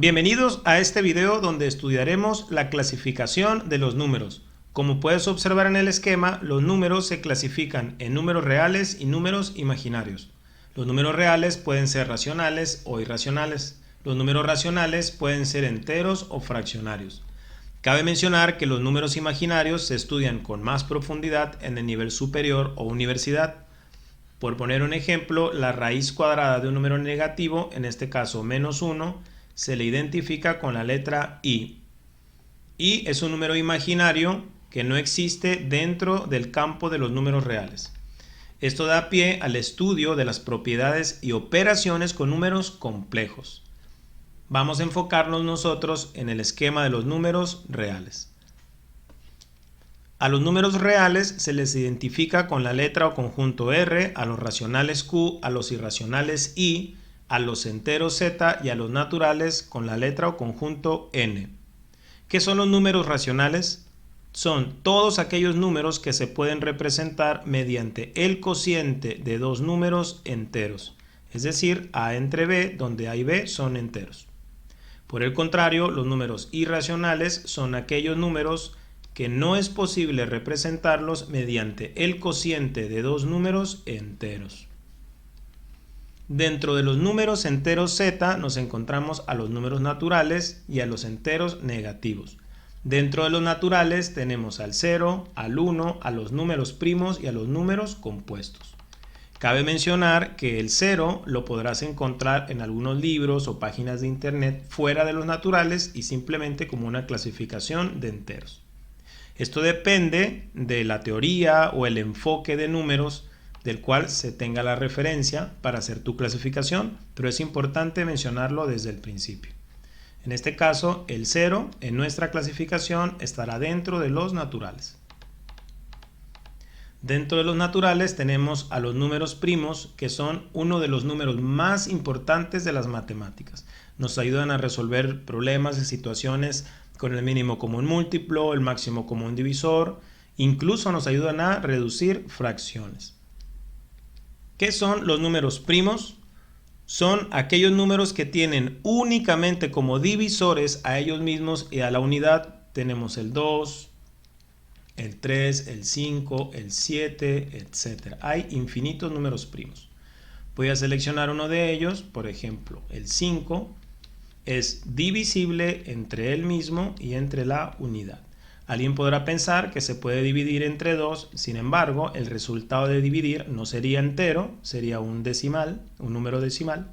Bienvenidos a este video donde estudiaremos la clasificación de los números. Como puedes observar en el esquema, los números se clasifican en números reales y números imaginarios. Los números reales pueden ser racionales o irracionales. Los números racionales pueden ser enteros o fraccionarios. Cabe mencionar que los números imaginarios se estudian con más profundidad en el nivel superior o universidad. Por poner un ejemplo, la raíz cuadrada de un número negativo, en este caso -1, se le identifica con la letra I. I es un número imaginario que no existe dentro del campo de los números reales. Esto da pie al estudio de las propiedades y operaciones con números complejos. Vamos a enfocarnos nosotros en el esquema de los números reales. A los números reales se les identifica con la letra o conjunto R, a los racionales Q, a los irracionales I, a los enteros Z y a los naturales con la letra o conjunto N. ¿Qué son los números racionales? Son todos aquellos números que se pueden representar mediante el cociente de dos números enteros, es decir, A entre B, donde A y B son enteros. Por el contrario, los números irracionales son aquellos números que no es posible representarlos mediante el cociente de dos números enteros. Dentro de los números enteros Z nos encontramos a los números naturales y a los enteros negativos. Dentro de los naturales tenemos al 0, al 1, a los números primos y a los números compuestos. Cabe mencionar que el 0 lo podrás encontrar en algunos libros o páginas de internet fuera de los naturales y simplemente como una clasificación de enteros. Esto depende de la teoría o el enfoque de números del cual se tenga la referencia para hacer tu clasificación, pero es importante mencionarlo desde el principio. En este caso, el 0 en nuestra clasificación estará dentro de los naturales. Dentro de los naturales tenemos a los números primos, que son uno de los números más importantes de las matemáticas. Nos ayudan a resolver problemas y situaciones con el mínimo común múltiplo, el máximo común divisor, incluso nos ayudan a reducir fracciones. ¿Qué son los números primos? Son aquellos números que tienen únicamente como divisores a ellos mismos y a la unidad. Tenemos el 2, el 3, el 5, el 7, etc. Hay infinitos números primos. Voy a seleccionar uno de ellos, por ejemplo, el 5 es divisible entre él mismo y entre la unidad. Alguien podrá pensar que se puede dividir entre 2, sin embargo, el resultado de dividir no sería entero, sería un decimal, un número decimal.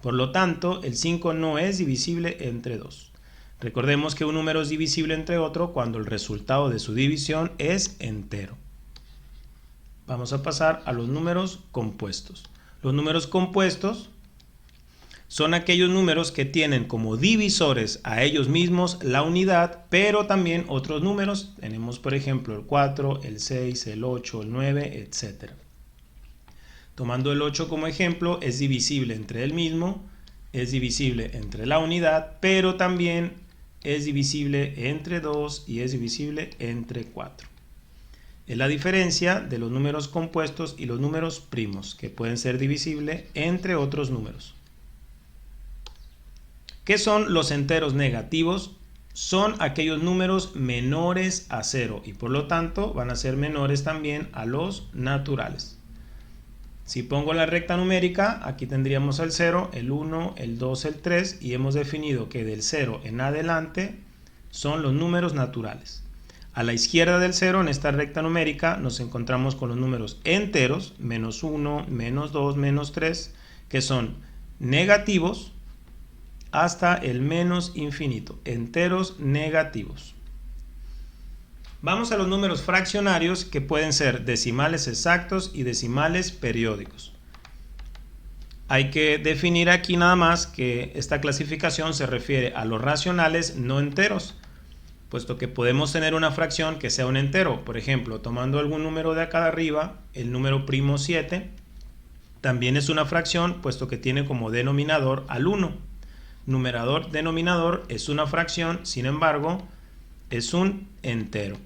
Por lo tanto, el 5 no es divisible entre 2. Recordemos que un número es divisible entre otro cuando el resultado de su división es entero. Vamos a pasar a los números compuestos. Los números compuestos son aquellos números que tienen como divisores a ellos mismos la unidad, pero también otros números. Tenemos, por ejemplo, el 4, el 6, el 8, el 9, etc. Tomando el 8 como ejemplo, es divisible entre él mismo, es divisible entre la unidad, pero también es divisible entre 2 y es divisible entre 4. Es la diferencia de los números compuestos y los números primos, que pueden ser divisibles entre otros números. ¿Qué son los enteros negativos? Son aquellos números menores a 0 y por lo tanto van a ser menores también a los naturales. Si pongo la recta numérica, aquí tendríamos el 0, el 1, el 2, el 3 y hemos definido que del 0 en adelante son los números naturales. A la izquierda del 0 en esta recta numérica nos encontramos con los números enteros, menos 1, menos 2, menos 3, que son negativos hasta el menos infinito, enteros negativos. Vamos a los números fraccionarios, que pueden ser decimales exactos y decimales periódicos. Hay que definir aquí nada más que esta clasificación se refiere a los racionales no enteros, puesto que podemos tener una fracción que sea un entero. Por ejemplo, tomando algún número de acá de arriba, el número primo 7, también es una fracción, puesto que tiene como denominador al 1. Numerador, denominador es una fracción, sin embargo, es un entero.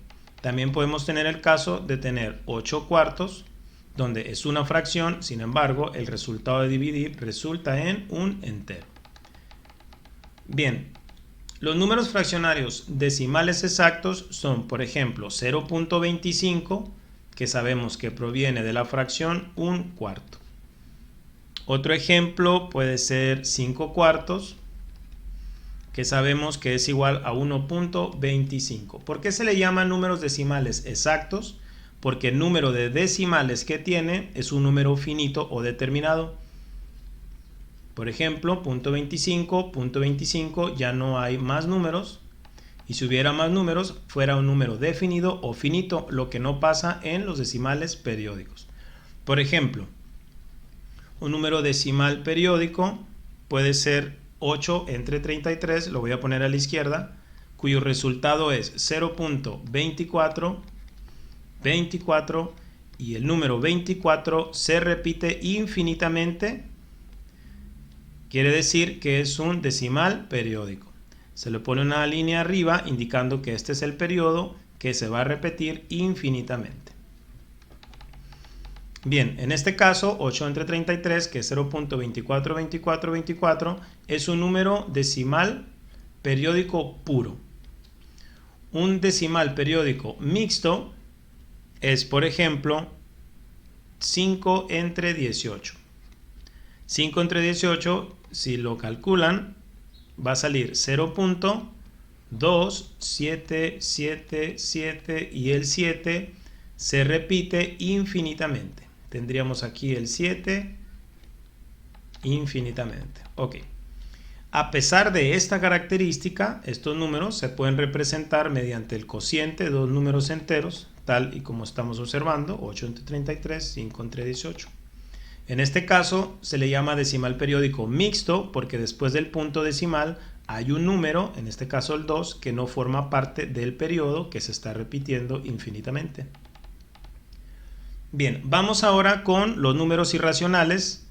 También podemos tener el caso de tener 8 cuartos, donde es una fracción, sin embargo, el resultado de dividir resulta en un entero. Bien, los números fraccionarios decimales exactos son, por ejemplo, 0.25, que sabemos que proviene de la fracción 1/4. Otro ejemplo puede ser 5/4, que sabemos que es igual a 1.25. ¿Por qué se le llama números decimales exactos? Porque el número de decimales que tiene es un número finito o determinado. Por ejemplo, 0.25 ya no hay más números, y si hubiera más números fuera un número definido o finito, lo que no pasa en los decimales periódicos. Por ejemplo, un número decimal periódico puede ser 8 entre 33, lo voy a poner a la izquierda, cuyo resultado es 0.24, 24, y el número 24 se repite infinitamente. Quiere decir que es un decimal periódico. Se le pone una línea arriba indicando que este es el periodo que se va a repetir infinitamente. Bien, en este caso 8 entre 33, que es 0.242424, es un número decimal periódico puro. Un decimal periódico mixto es, por ejemplo, 5 entre 18. 5 entre 18, si lo calculan, va a salir 0.2777 y el 7 se repite infinitamente. Tendríamos aquí el 7 infinitamente. Ok. A pesar de esta característica, estos números se pueden representar mediante el cociente de dos números enteros, tal y como estamos observando, 8 entre 33, 5 entre 18. En este caso se le llama decimal periódico mixto porque después del punto decimal hay un número, en este caso el 2, que no forma parte del periodo que se está repitiendo infinitamente. Bien, vamos ahora con los números irracionales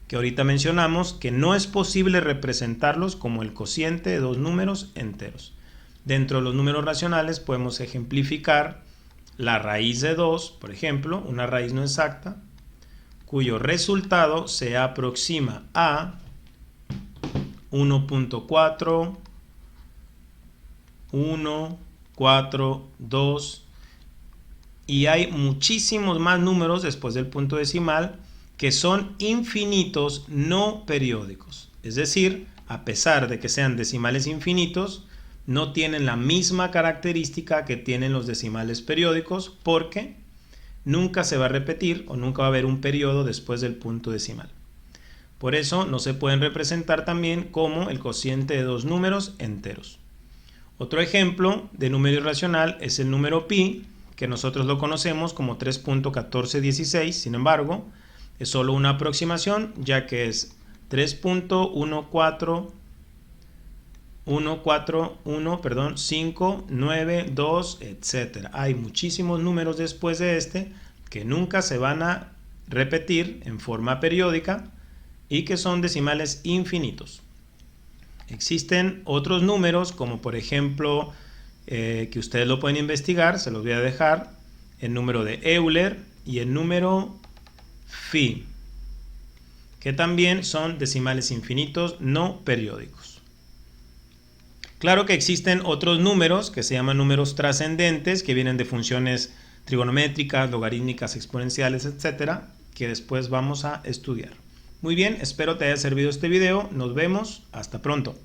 que ahorita mencionamos, que no es posible representarlos como el cociente de dos números enteros. Dentro de los números racionales podemos ejemplificar la raíz de 2, por ejemplo, una raíz no exacta, cuyo resultado se aproxima a 1.4, 1, 4, 2, y hay muchísimos más números después del punto decimal que son infinitos no periódicos. Es decir, a pesar de que sean decimales infinitos, no tienen la misma característica que tienen los decimales periódicos porque nunca se va a repetir o nunca va a haber un periodo después del punto decimal. Por eso no se pueden representar también como el cociente de dos números enteros. Otro ejemplo de número irracional es el número pi, que nosotros lo conocemos como 3.1416, sin embargo, es solo una aproximación, ya que es 5, 9, 2, etc. Hay muchísimos números después de este que nunca se van a repetir en forma periódica y que son decimales infinitos. Existen otros números, como por ejemplo, que ustedes lo pueden investigar, se los voy a dejar, el número de Euler y el número phi, que también son decimales infinitos no periódicos. Claro que existen otros números que se llaman números trascendentes, que vienen de funciones trigonométricas, logarítmicas, exponenciales, etcétera, que después vamos a estudiar. Muy bien, espero te haya servido este video. Nos vemos. Hasta pronto.